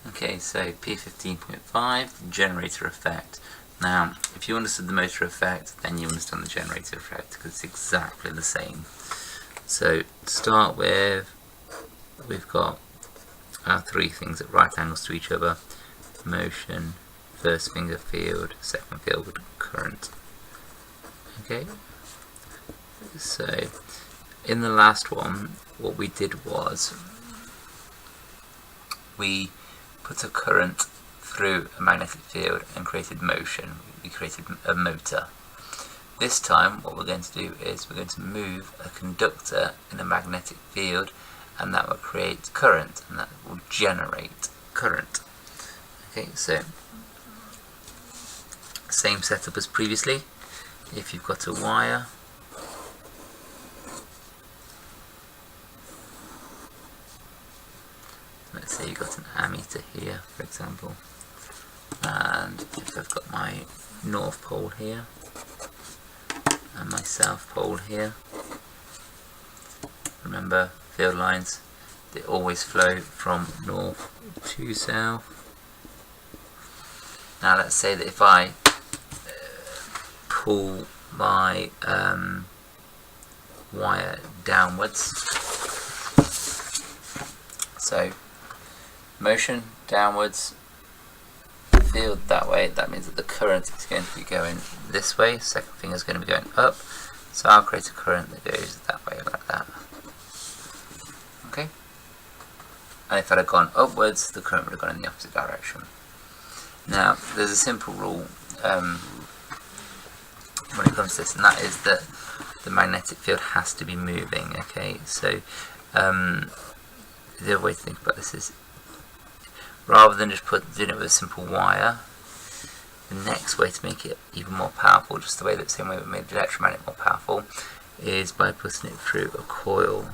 Okay, so P15.5, generator effect. Now, if you understood the motor effect, then you understand the generator effect, because it's exactly the same. So, to start with, we've got our three things at right angles to each other: motion, first finger field, second field current. Okay, so in the last one, what we did was we put a current through a magnetic field and created motion. We created a motor. This time what we're going to do is we're going to move a conductor in a magnetic field, and that will create current, and that will generate current. Okay, so same setup as previously. If you've got a wire, let's say you've got an ammeter here, for example, and if I've got my north pole here and my south pole here, remember field lines, they always flow from north to south. Now let's say that if I pull my wire downwards, so motion downwards, field that way, that means that the current is going to be going this way, second finger is going to be going up, so I'll create a current that goes that way, like that. Okay, and if I'd have gone upwards, the current would have gone in the opposite direction. Now there's a simple rule when it comes to this, and that is that the magnetic field has to be moving. Okay, so the other way to think about this is, rather than just doing it with a simple wire, the next way to make it even more powerful, just the same way we made the electromagnet more powerful, is by putting it through a coil.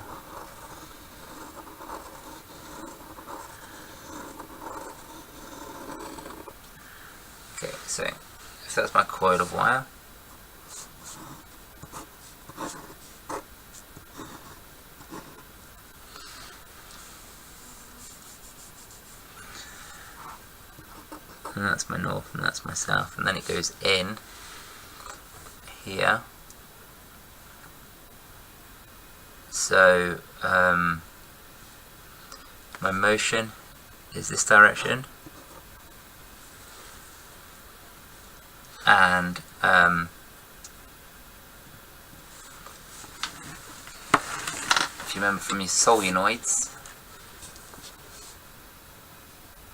Okay, so if that's my coil of wire, and that's my north and that's my south, and then it goes in here. So my motion is this direction, and if you remember from your solenoids,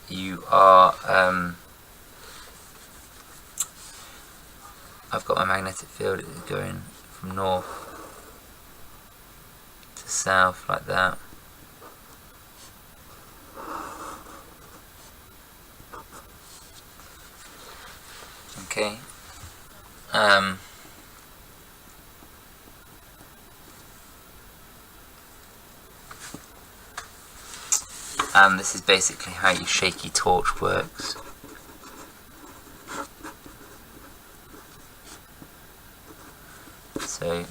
you are I've got my magnetic field going from north to south like that. Okay. And this is basically how your shaky torch works. So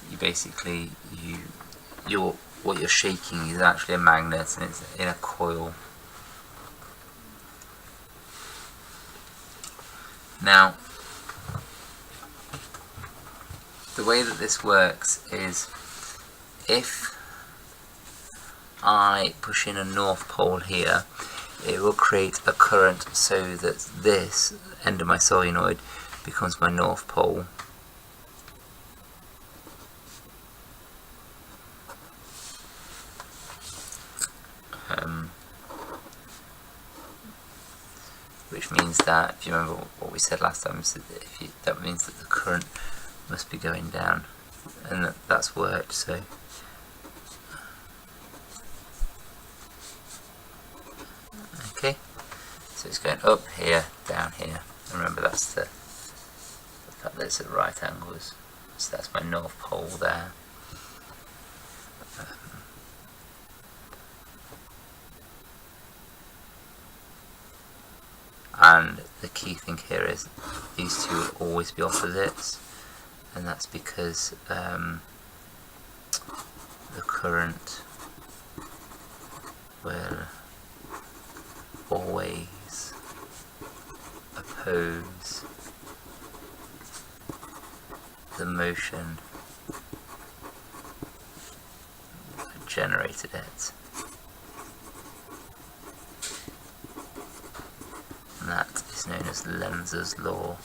you basically what you're shaking is actually a magnet, and it's in a coil. Now, the way that this works is, if I push in a north pole here, it will create a current so that this end of my solenoid becomes my north pole. Which means that, if you remember what we said last time, is that, that means that the current must be going down, and that's worked. So okay, so it's going up here, down here. And remember, that's the fact that it's at right angles. So that's my north pole there. And the key thing here is these two will always be opposites, and that's because the current will always oppose the motion that generated it. And that is known as Lenz's law.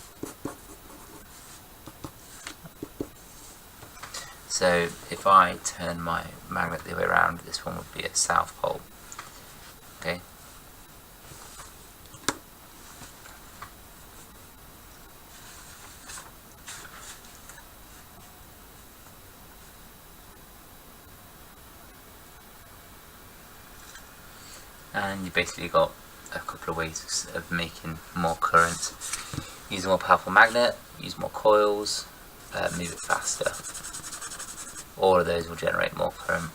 So if I turn my magnet the other way around, this one would be a south pole. Okay. And you basically got a couple of ways of making more current. Use a more powerful magnet, use more coils, move it faster. All of those will generate more current.